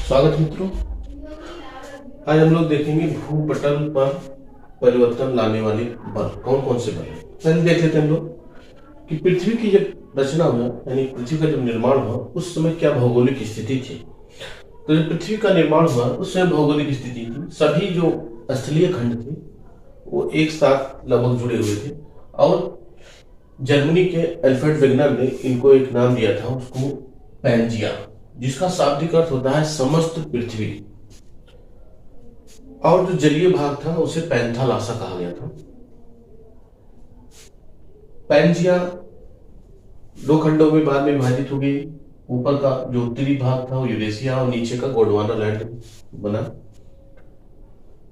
स्वागत है मित्रों। आज हम लोग देखेंगे भूपटल पर परिवर्तन लाने वाले बल कौन कौन से बल हैं। पहले देख लेते हैं हम लोग कि पृथ्वी की जब रचना हुआ यानी पृथ्वी का जब निर्माण हुआ उस समय क्या भौगोलिक स्थिति थी। तो जब पृथ्वी का निर्माण हुआ उस समय भौगोलिक स्थिति थी, सभी जो स्थलीय खंड थे वो एक साथ लगभग जुड़े हुए थे और जर्मनी के अल्फ्रेड वेगनर ने इनको एक नाम दिया था, उसको पैंजिया, जिसका शाब्दिक अर्थ होता है समस्त पृथ्वी, और जो जलीय भाग था उसे पैंथालासा कहा गया था। पैंजिया दो खंडों में बाद में विभाजित हो गई। ऊपर का जो उत्तरी भाग था वो यूरेशिया और नीचे का गोंडवाना लैंड बना।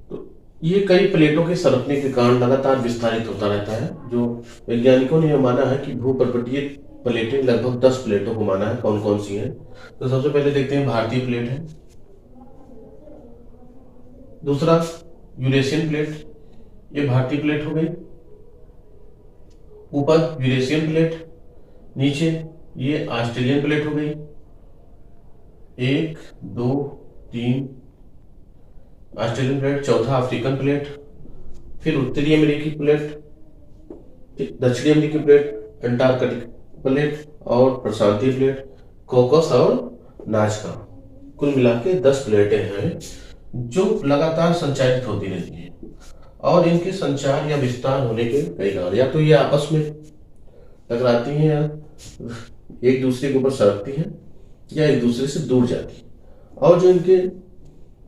तो ये कई प्लेटों के सरकने के कारण लगातार विस्तारित होता रहता है। जो वैज्ञानिकों ने यह माना है कि भूपर्वतीय प्लेटें लगभग 10 प्लेटों को माना है। कौन कौन सी हैं? तो सबसे पहले देखते हैं भारतीय प्लेट है, दूसरा यूरेशियन प्लेट, ये भारतीय प्लेट हो गई, ऊपर यूरेशियन प्लेट, नीचे ये ऑस्ट्रेलियन प्लेट हो गई, 1 2 3 ऑस्ट्रेलियन प्लेट, चौथा अफ्रीकन प्लेट, फिर उत्तरी अमेरिकी प्लेट, दक्षिणी अमेरिकी प्लेट, अंटार्कटिक प्लेट और प्रशांतीय प्लेट, कॉकस और नाजका। कुल मिला के 10 प्लेटें हैं जो लगातार संचारित होती रहती हैं और इनके संचार या विस्तार होने के कई कारण, या तो ये आपस में टकराती हैं या एक दूसरे के ऊपर सरकती हैं या एक दूसरे से दूर जाती हैं। और जो इनके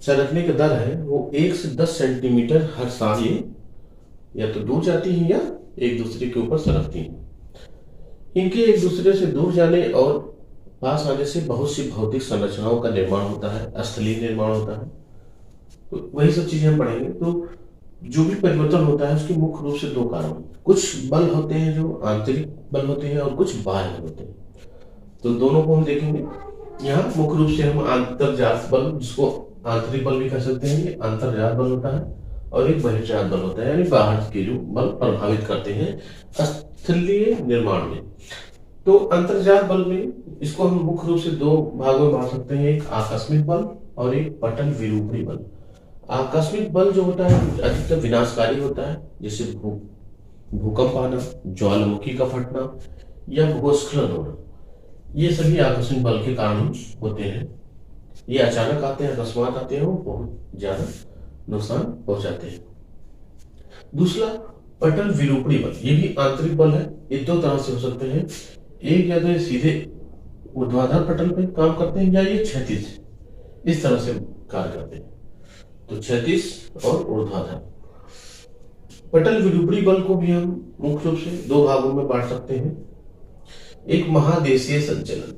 सरकने का दर है वो 1 से 10 सेंटीमीटर हर साल ये या तो दूर जाती हैं या एक दूसरे के ऊपर सरकती हैं। इनके एक दूसरे से दूर जाने और पास आने से बहुत सी भौतिक संरचनाओं का निर्माण होता है, स्थलीय निर्माण होता है। तो वही सब चीजें हम पढ़ेंगे। तो जो भी परिवर्तन होता है उसके मुख्य रूप से 2 कारण, कुछ बल होते हैं जो आंतरिक बल होते हैं और कुछ बाह्य होते हैं। तो दोनों को हम देखेंगे। यहाँ मुख्य रूप से हम अंतर्जात बल, जिसको आंतरिक बल भी कह सकते हैं, ये अंतर्जात बल होता है, और एक बहिर्जात बल होता है, यानी बाहर के जो बल प्रभावित करते हैं स्थलीय निर्माण में। तो अंतर्जात बल में इसको हम मुख्य रूप से 2 भागों में बांट सकते हैं, एक आकस्मिक बल और एक पटल विरूपणी बल। आकस्मिक बल जो होता है अधिकतर विनाशकारी होता है, जैसे भूकंप आना, ज्वालामुखी का फटना या भूस्खलन होना। ये सभी आकस्मिक बल के कारण होते हैं। ये अचानक आते हैं, अकस्मात आते हैं, वो बहुत ज्यादा नुकसान पहुंचाते हैं। दूसरा पटल विरूपणी बल, ये भी आंतरिक बल है। ये 2 तरह से हो सकते हैं, एक या तो ये सीधे ऊर्ध्वाधर पटल पे काम करते हैं या ये क्षैतिज इस तरह से कार्य करते हैं। तो क्षैतिज और ऊर्ध्वाधर पटल विरूपणी बल को भी हम मुख्य रूप से 2 भागों में बांट सकते हैं। एक महादेशीय संचलन,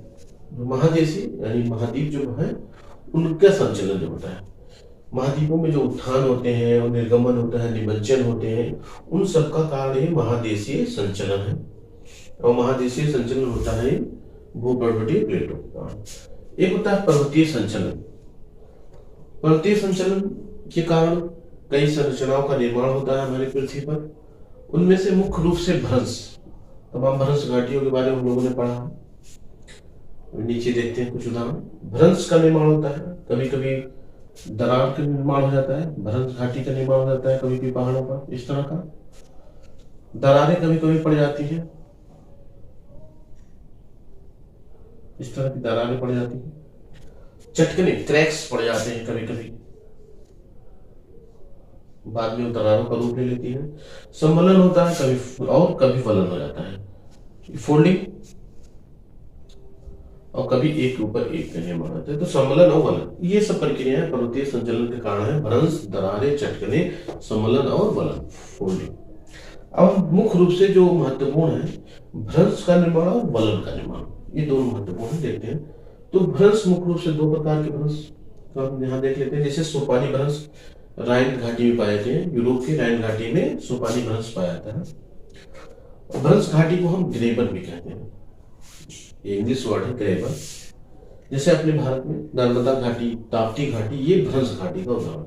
जो महादेशी यानी महाद्वीप जो है उनका संचलन जो होता है, महाद्वीपों में जो उत्थान होते हैं और निर्गमन होता है, निमज्जन होते हैं, उन सबका कारण ये महादेशीय संचलन है। और महादेशीय संचलन होता है भूपर्वतीय प्लेटों के कारण। एक होता है पर्वतीय संचलन। पर्वतीय संचलन के कारण कई संरचनाओं का निर्माण होता है हमारी पृथ्वी पर। उनमें से मुख्य रूप से भ्रंश, तमाम भ्रंश घाटियों के बारे में हम लोगों ने पढ़ा है। नीचे देखते हैं कुछ उदाहरण। भ्रंश का निर्माण होता है, कभी कभी दरार का निर्माण हो जाता है, भ्रंश घाटी का निर्माण हो जाता है कभी कभी पहाड़ों पर। इस तरह का दरारें कभी कभी पड़ जाती हैं, इस तरह की दरारें पड़ जाती हैं। चटकने, क्रैक्स पड़ जाते हैं कभी कभी, बाद में दरारों का रूप ले लेती है। सम्मलन होता है कभी और कभी वलन हो जाता है, फोल्डिंग, और कभी एक के ऊपर एक का निर्माण होता है। तो सम्मलन और वलन, ये सब प्रक्रियाएं पर्वतीय संचलन के कारण है। भ्रंश, दरारें, चटकने, सम्मलन और वलन, फोल्डिंग। अब मुख्य रूप से जो महत्वपूर्ण है भ्रंश का निर्माण और वलन का निर्माण, ये दोनों महत्वपूर्ण देखते हैं। तो भ्रंश मुख्य रूप से 2 प्रकार के भ्रंश का हम यहाँ देख लेते हैं। जैसे सोपानी भ्रंश राइन घाटी में पाए जाते हैं, यूरोप की राइन घाटी में सोपानी भ्रंश पाया जाता है। भ्रंश घाटी को हम ग्रेबन भी कहते हैं, ये इंग्लिश वर्ड है ग्रेबन। जैसे अपने भारत में नर्मदा घाटी, ताप्ती घाटी, ये भ्रंश घाटी का उदाहरण।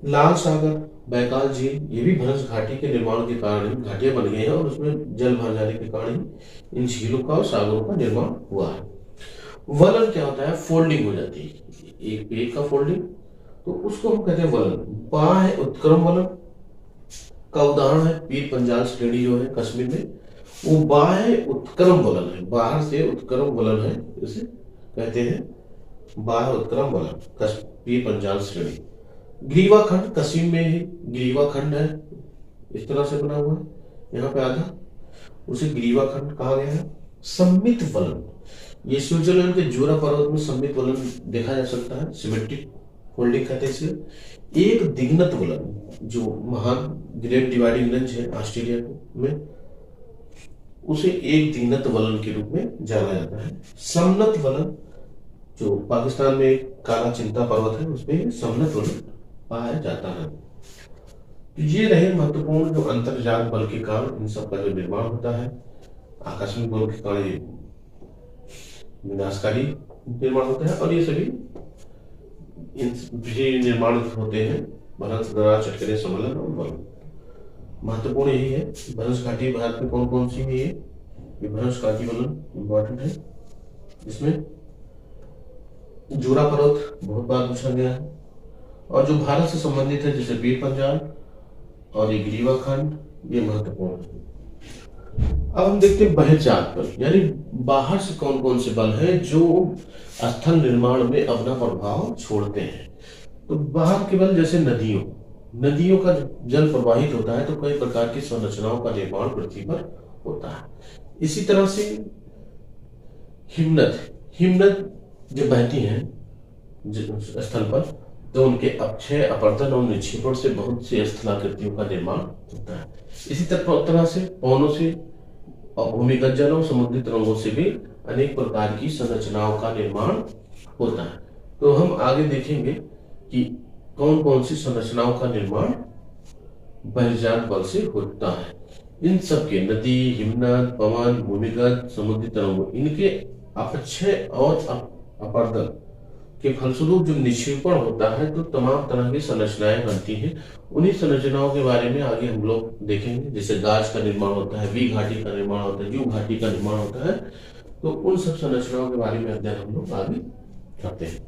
लाल सागर, बैकाल झील, ये भी भ्रंश घाटी के निर्माण के कारण घाटियां बन गई हैं और उसमें जल भर जाने के कारण इन झीलों का और सागरों का निर्माण हुआ है। वलन क्या होता है, फोल्डिंग हो जाती है, एक पेज का फोल्डिंग, तो उसको हम कहते हैं वलन। बा है उत्क्रम वलन का उदाहरण है पीर पंजाल श्रेणी जो है कश्मीर में, वो बा है उत्क्रम वलन है, बाहर से उत्क्रम वलन है, इसे कहते हैं बाह उत्क्रम वलन पीर पंजाल श्रेणी। ग्रीवा खंड कश्मीर में ही ग्रीवा खंड है, इस तरह से बना हुआ है, यहाँ पे आधा, उसे ग्रीवा खंड कहा गया है। सम्मित वलन, ये स्विट्जरलैंड के जोरा पर्वत में सम्मित वलन देखा जा सकता है, सिमेट्रिक फोल्डिंग कहते हैं इसे। एक दिग्नत वलन, जो महान ग्रेट डिवाइडिंग रेंज है ऑस्ट्रेलिया में, उसे एक दिग्नत वलन के रूप में जाना जाता है। समनत वलन, जो पाकिस्तान में काला चिंता पर्वत है उसमें समनत वलन पाया जाता है। तो ये रहे महत्वपूर्ण जो अंतर्जाल बल के कारण इन सब का जो निर्माण होता है, आकस्मिक बल के कारण ये विनाशकारी निर्माण होता है, और ये सभी निर्माण होते हैं भ्रंश, दरार, चटकने, सम्मेलन और बल। महत्वपूर्ण यही है। भ्रंश घाटी भारत में कौन कौन सी है, ये भ्रंश घाटी वलन इंपॉर्टेंट है। इसमें जोरा पर्वत बहुत बार पूछा गया है, और जो भारत से संबंधित है जैसे पीर पंजाल और ये ग्रीवा खंड, ये महत्वपूर्ण है। अब हम देखते हैं बहिर्जात बल, यानी बाहर से कौन कौन से बल हैं जो स्थल निर्माण में अपना प्रभाव छोड़ते हैं। तो बाहर के बल जैसे नदियों का जल प्रवाहित होता है तो कई प्रकार की संरचनाओं का निर्माण पृथ्वी पर होता है। इसी तरह से हिमनद जब बहती हैं स्थल पर, तो उनके अपक्षय, अपरदन और निक्षेपण से बहुत सी स्थलाकृतियों का निर्माण होता है। इसी तरह से पवनों से और भूमिगत जलों, समुद्री तरंगों से भी अनेक प्रकार की संरचनाओं का निर्माण होता है। तो हम आगे देखेंगे कि कौन कौन सी संरचनाओं का निर्माण बहिर्जात बल से होता है। इन सब के नदी, हिमनद, पवन, भूमिगत, समुद्री तरंगों, इनके अपक्षय और अपरदन के फलस्वरूप जो निक्षेपण होता है तो तमाम तरह की संरचनाएं बनती हैं। उन्हीं संरचनाओं के बारे में आगे हम लोग देखेंगे, जैसे गाज का निर्माण होता है, वी घाटी का निर्माण होता है, यू घाटी का निर्माण होता है। तो उन सब संरचनाओं के बारे में अध्ययन हम लोग आगे करते हैं।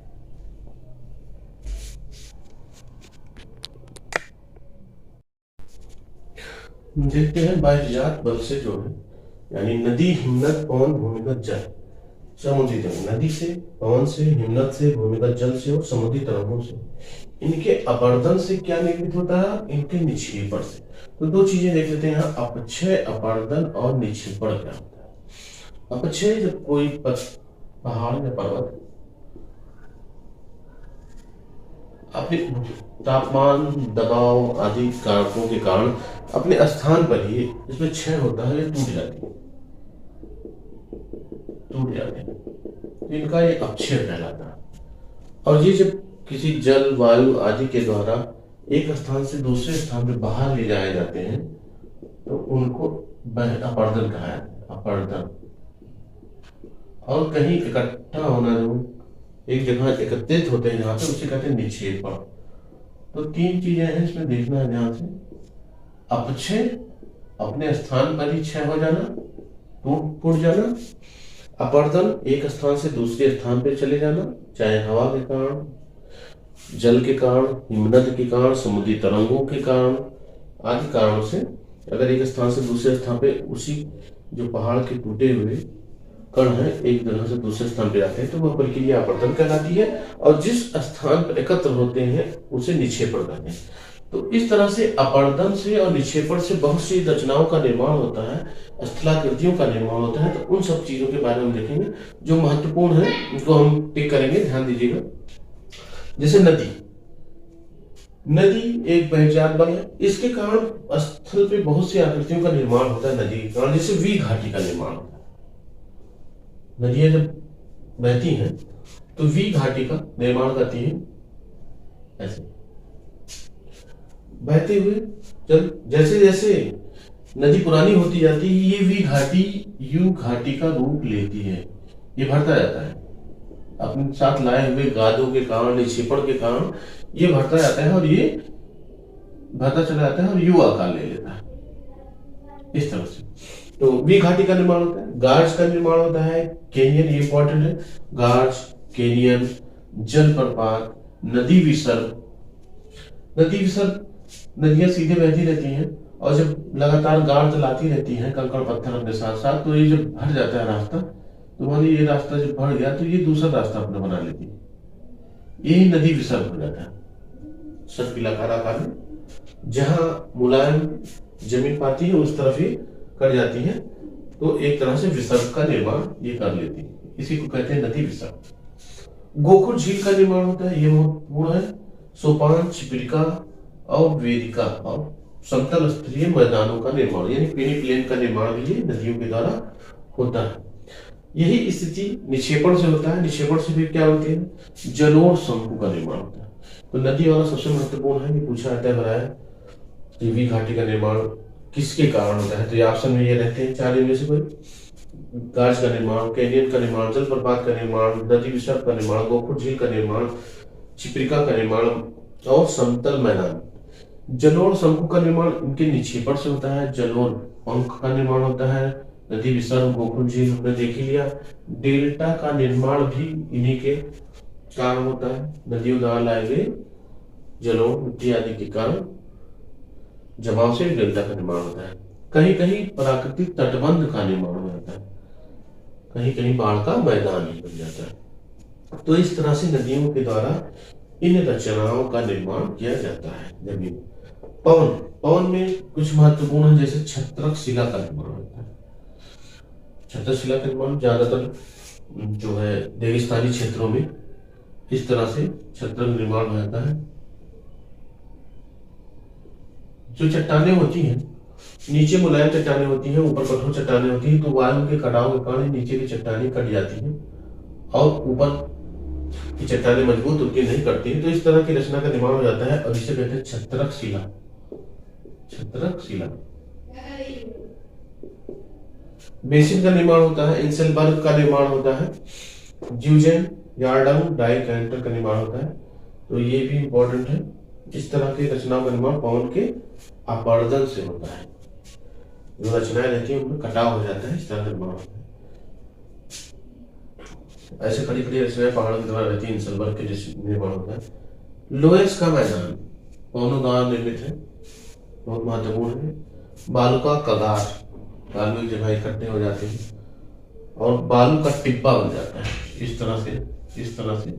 देखते हैं बहिर्जात बल से जो है, यानी नदी, हिमनद, पवन, भूमिगत जल, समुद्री तरंग, नदी से, पवन से, हिमनद से, भूमिगत जल से और समुद्री तरंगों से, इनके अपरदन से क्या निर्मित होता है, इनके निक्षेपण से। तो दो चीजें देख लेते हैं यहाँ, अपक्षय, अपरदन और निक्षेपण क्या होता है। अपक्षय, जब कोई पहाड़ या पर्वत अपने तापमान, दबाव आदि कारकों के कारण अपने स्थान पर ही इसमें क्षय होता है, टूट जाती है, तो इनका ये अपक्षय कहलाता है। और ये जब किसी जल, वायु आदि के द्वारा एक स्थान से दूसरे स्थान में बाहर ले जाए जाते हैं तो उनको अपरदन कहा है, अपरदन। और कहीं इकट्ठा होना, जो एक जगह एकत्रित होते हैं जहां पे, उसे कहते हैं निक्षेपण। तो तीन चीजें हैं इसमें देखना है ध्यान से। अपक्षय, अपने स्थान पर ही क्षय हो जाना, टूट जाना। अपरदन, एक स्थान से दूसरे स्थान पर चले जाना, चाहे हवा के कारण, जल के कारण, हिमनद के कारण, समुद्री तरंगों के कारण आदि कारणों से अगर एक स्थान से दूसरे स्थान पे उसी जो पहाड़ के टूटे हुए कण है एक जगह से दूसरे स्थान पे जाते हैं तो वह प्रक्रिया अपरदन कहलाती है। और जिस स्थान पर एकत्र होते हैं उसे निक्षेपण कहते हैं। तो इस तरह से अपरदन से और निक्षेपण से बहुत सी रचनाओं का निर्माण होता है, स्थलाकृतियों का निर्माण होता है। तो उन सब चीजों के बारे में देखेंगे जो महत्वपूर्ण है, उनको हम टिक करेंगे, ध्यान दीजिएगा। जैसे नदी एक बहिर्जात बल है, इसके कारण स्थल पे बहुत सी आकृतियों का निर्माण होता है नदी के कारण, जैसे वी घाटी का निर्माण होता है। नदियां जब बहती हैं तो वी घाटी का निर्माण करती है, ऐसे बहते हुए जब जैसे जैसे नदी पुरानी होती जाती है ये वी घाटी यू घाटी का रूप लेती है, ये बढ़ता जाता है अपने साथ लाए हुए गादों के कारण, निक्षेपण के कारण ये बढ़ता जाता है और ये बढ़ता चला जाता है और यू आकार ले लेता है इस तरह से। तो वी घाटी का निर्माण होता है, गार्ज का निर्माण होता है, कैनियन ये इंपॉर्टेंट है, गार्ज, कैनियन, जलप्रपात, नदी विसर्ग। नदी विसर्ग, नदियां सीधे बहती रहती हैं और जब लगातार गाड़ चलाती रहती हैं कंकड़ पत्थर अपने साथ साथ, तो ये जब भर जाता है रास्ता, तो मान लीजिए ये रास्ता जब भर गया तो ये दूसरा रास्ता अपना बना लेती है, यही नदी विसर्ग हो जाता है। सर्पिलाकार आकार में जहां मुलायम जमीन पाती है उस तरफ ही कट जाती है, तो एक तरह से विसर्ग का निर्माण ये कर लेती है, इसी को कहते हैं नदी विसर्ग। गोखुर झील का निर्माण होता है, ये महत्वपूर्ण है। सोपान, छिपिलिका और वेदिका और समतल स्तरीय मैदानों का निर्माण यानी पेनी प्लेन का निर्माण भी ये नदियों के द्वारा होता है। यही स्थिति निक्षेपण से होता है। निक्षेपण से फिर क्या होते हैं, जलोढ़ शंकु का निर्माण होता है। तो नदी वाला सबसे महत्वपूर्ण है कि पूछा जाता है बनाया वी घाटी का निर्माण किसके कारण होता है, तो ये ऑप्शन में ये रहते हैं चार इनमें से कोई। गार्ज का निर्माण, कैनियन का निर्माण, जलप्रपात का निर्माण, नदी विसर्ग का निर्माण, गोखुर झील का निर्माण, छिपिलिका का निर्माण और समतल मैदान। जलोढ़ शंकु का निर्माण इनके निक्षेपण से होता है। जलोढ़ पंख का निर्माण होता है। नदी विसर्ग, गोखुर झील हमने देख ही लिया। डेल्टा का निर्माण भी इन्हीं के कारण होता है। नदियों द्वारा लाए गए जलोढ़ मिट्टी आदि के कारण जमाव से डेल्टा का निर्माण होता है। कहीं कहीं प्राकृतिक तटबंध का निर्माण हो जाता है, कहीं कहीं बाढ़ का मैदान बन जाता है। तो इस तरह से नदियों के द्वारा इन रचनाओं का निर्माण किया जाता है। जमीन पवन, पवन में कुछ महत्वपूर्ण है, जैसे छत्रक शिला का निर्माण होता है। छत्रक शिला का निर्माण ज्यादातर जो है रेगिस्तानी क्षेत्रों में इस तरह से छत्रक निर्माण हो जाता है। जो चट्टानें होती हैं, नीचे मुलायम चट्टानें होती हैं, ऊपर कठोर चट्टानें होती हैं, तो वायु के कटाव के कारण नीचे की चट्टानें कट जाती हैं और ऊपर की चट्टानें मजबूत होती नहीं कटती हैं। तो इस तरह की रचना का निर्माण हो जाता है और इसे कहते हैं छत्रक शिला। छत्रक शिला। बेसिन का निर्माण होता है, इंसेलबर्ग का निर्माण होता है, ज्यूजेन, यार्डम, डाइकेंटर का निर्माण होता है। तो ये भी इंपॉर्टेंट है। इस तरह की रचनाओं का निर्माण पवन के अपर्दन से होता है। जो रचनाएं रहती है उनमें कटाव हो जाता है, इस तरह का निर्माण होता है। ऐसे खड़ी खड़ी रचनाएं पहाड़ों के द्वारा रहती है, इंसेलबर्ग के निर्माण होता है। लोएस का मैदान पवनों द्वारा निर्मित है, बहुत महत्वपूर्ण है। बालू का कगार, बालू एक जगह इकट्ठे हो जाते हैं और बालू का टिब्बा बन जाता है। इस तरह से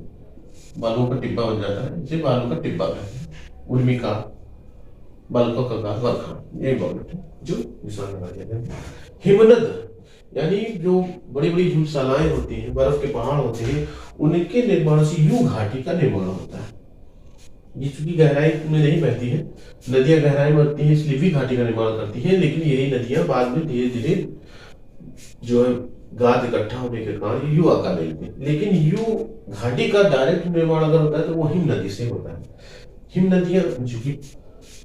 बालू का टिब्बा बन जाता है, इसे बालू का टिब्बा कहते हैं। उर्मिका, बालू का कगार, बरखा, ये इंपॉर्टेंट है जो निशान लगा दिया गया। हिमनद यानी जो बड़ी बड़ी हिमशालाएं होती हैं, बर्फ के पहाड़ होते हैं, उनके निर्माण से यू घाटी का निर्माण होता है। ये चूंकि गहराई में नहीं बहती है, नदियां गहराई में होती है इसलिए भी घाटी का निर्माण करती है, लेकिन यही नदियां बाद में धीरे धीरे जो है गाद इकट्ठा होने के कारण यू आकार ले लेती है। लेकिन यू घाटी का डायरेक्ट निर्माण अगर होता है तो वो हिम नदी से होता है। हिम नदियां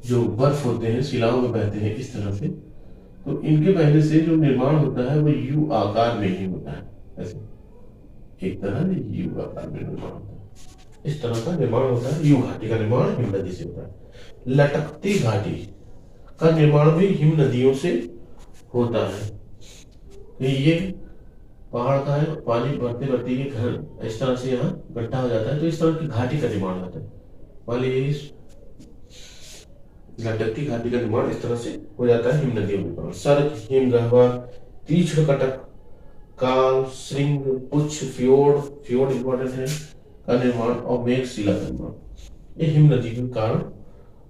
जो बर्फ होते हैं शिलाओं में बहते हैं इस तरह से, तो इनके बहने से जो निर्माण होता है वो यू आकार में ही होता है। ऐसे एक तरह से यू आकार में निर्माण होता है, इस तरह का निर्माण होता है। यू घाटी का निर्माण हिम नदी से होता है। लटकती घाटी का निर्माण भी हिम नदियों से होता है। ये पहाड़ का है, पानी बढ़ते बढ़ते ये घर इस तरह से यहाँ इकट्ठा हो जाता है, तो इस तरह की घाटी का निर्माण होता है। मान लीजिए लटकती घाटी का निर्माण इस तरह से हो जाता है हिम नदियों में। सर्क, हिम गहवर, तीक्ष्ण कटक, काल, श्रृंग, पुच्छ, फ्योर्ड इंपॉर्टेंट है का निर्माण और मेघ शिला का निर्माण, ये हिम नदी के कारण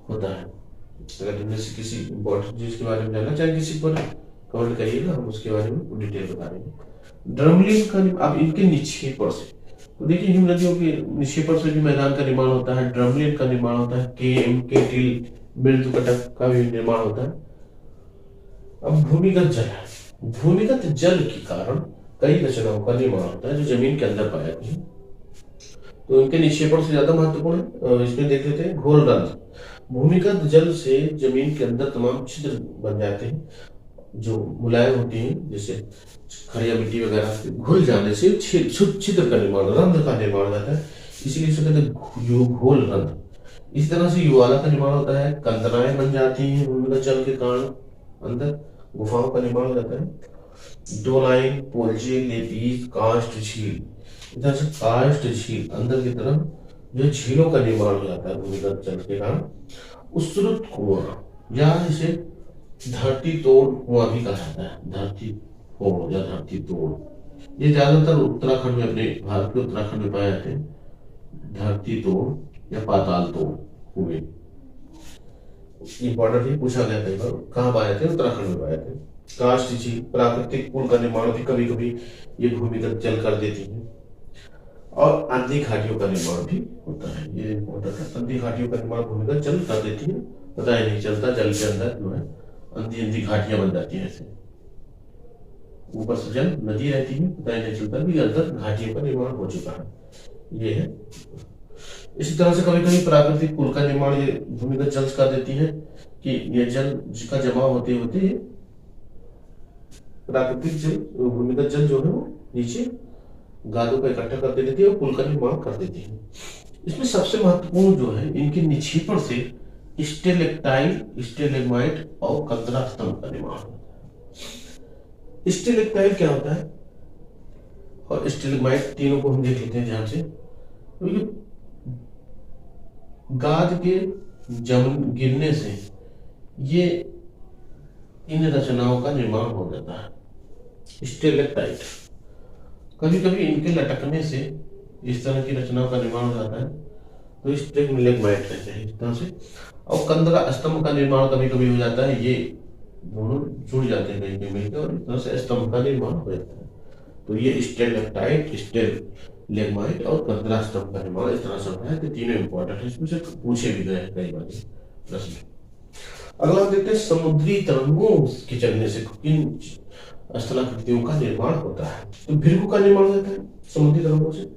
होता है। अगर इनमें से किसी इंपॉर्टेंट चीज के बारे में जानना चाहे किसी पर कमेंट करिएगा, हम उसके बारे में डिटेल बता देंगे। ड्रमलिन का, अब इनके निक्षेपण से, तो देखिए हिम नदियों के निक्षेपण से भी मैदान का निर्माण होता है। ड्रमलिन का निर्माण होता है, केम, केटिल, मृदु कटक का भी निर्माण होता है। अब भूमिगत जल है, भूमिगत जल के कारण कई रचनाओं का निर्माण होता है जो जमीन के अंदर पाए जाते हैं, तो इनके निक्षेपण से ज्यादा महत्वपूर्ण है। इसमें देख लेते हैं घोल रंध्र। भूमिगत जल से जमीन के अंदर तमाम छिद्र बन जाते हैं जो मुलायम होती हैं, जैसे खड़िया मिट्टी वगैरह घुल जाने से छिद्र का निर्माण, रंध्र का निर्माण होता है, इसीलिए इसे कहते हैं घोल रंध्र। इस तरह से युवाला का निर्माण होता है। कंदराएं बन जाती हैं भूमिगत जल के कारण, अंदर गुफाओं का निर्माण हो जाता है। डोलाइन, पोल्जे, लेपीज, कास्ट झील। इधर से कास्ट झील अंदर की तरफ जो झीलों का निर्माण हो जाता है भूमिगत जल के कारण, उसरुत कुआं या इसे धरती तोड़ कुआं भी कहा जाता है। धरती तोड़ या धरती तोड़, ये ज्यादातर उत्तराखंड में, अपने भारत के उत्तराखंड में पाए जाते हैं। धरती तोड़ या पाताल तोड़ कुएं, इंपॉर्टेंट ही पूछा गया कई बार, कहाँ पाए जाते हैं? उत्तराखंड में पाए जाते हैं। कास्ट झील, प्राकृतिक पुल का निर्माण भी कभी कभी ये भूमिगत जल कर देती है। और अंधी घाटियों का निर्माण भी होता है, ये इंपॉर्टेंट है। अंधी घाटियों का निर्माण भूमिगत जल कर देती है, पता ही नहीं चलता, जल के अंदर जो है अंधी अंधी घाटियां बन जाती है। ऐसे ऊपर से जल नदी रहती है, पता ही नहीं चलता कि अंदर घाटियों का निर्माण हो चुका है। ये है। इसी तरह से कभी कभी प्राकृतिक पुल का निर्माण ये भूमिगत जल कर देती है कि ये जल जिसका जमा होते होते प्राकृतिक जल, भूमिगत जल जो है वो नीचे गादों को इकट्ठा कर देती है और पुल का निर्माण कर देती है। इसमें सबसे महत्वपूर्ण जो है, इनके निक्षेपण से स्टेलेक्टाइल, स्टेलेग्माइट और कंदरा स्तंभ का निर्माण होता है। स्टेलेक्टाइल क्या होता है और स्टेलेग्माइट, तीनों को हम देख लेते हैं ध्यान से। तो गाद के गिरने से ये इन रचनाओं का निर्माण हो जाता है। स्टेलेक्टाइट, कभी कभी इनके लटकने से इस तरह की रचनाओं का निर्माण हो जाता है, तो स्टेलेग्माइट कहते हैं इस तरह से। और कंदरा स्तंभ का निर्माण कभी कभी हो जाता है, ये दोनों जुड़ जाते हैं कहीं मिलकर और इस तरह से स्तंभ का निर्माण हो जाता है। तो ये स्टेलेक्टाइट, स्टेलेग्माइट और कंदरा स्तंभ का निर्माण इस तरह से होता है। तो तीनों इंपॉर्टेंट है, इसमें से पूछे भी गए कई बार प्रश्न। अगला देखते हैं समुद्री तरंगों के चलने से किन स्थलाकृतियों का निर्माण होता है। तो भृगु का निर्माण होता है समुद्री तरंगों से,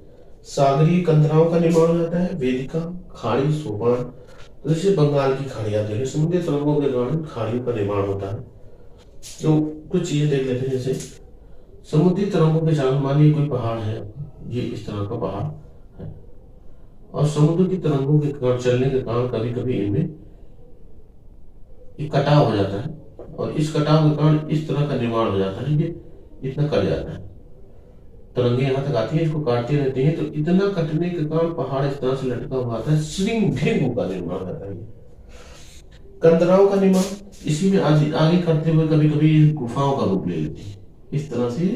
सागरीय कंदराओं का निर्माण हो जाता है, वेदिका, खाड़ी, सोपान। तो जैसे बंगाल की खाड़ियां देखिए, समुद्री तरंगों के कारण खाड़ियों का निर्माण होता है। तो कुछ चीजें देख लेते हैं, जैसे समुद्री तरंगों के कारण, मानिए कोई पहाड़ है, ये इस तरह का पहाड़ है और समुद्र की तरंगों के कारण चलने के कारण कभी कभी इनमें एक कटाव हो जाता है और इस कटाव के कारण इस तरह का निर्माण हो जाता है, ये इतना कट जाता है। तरंगे यहाँ तक आती है, इसको काटती रहती है, तो इतना कटने के कारण पहाड़ इस तरह से लटका हुआ आता है, श्रृंगभृंग का निर्माण होता है। कंदराओं का निर्माण इसी में आगे करते हुए कभी कभी गुफाओं का रूप ले लेती है, इस तरह से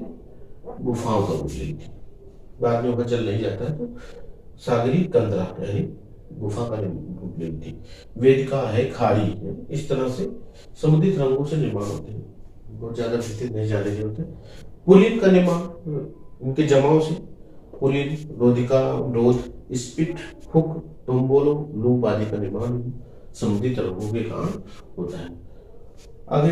गुफाओं का रूप ले लेती है। बाद में वहां चल नहीं जाता है, तो सागरी कंदरा यानी गुफा का रूप ले लेती है। वेदिका है, खाड़ी है, इस तरह से समुद्री तरंगों से निर्माण होते हैं, बहुत ज्यादा विस्तृत नहीं जाने के होते। पुलिन का निर्माण उनके जमाव से, पुलिन, रोधिका, रोध, स्पिट, हुक, टोम्बोलो, लूप आदि का निर्माण समुद्री तरंगों के कारण होता है। आगे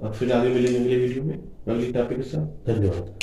फिर आगे मिलेंगे अगले वीडियो में अगले टॉपिक के साथ। धन्यवाद।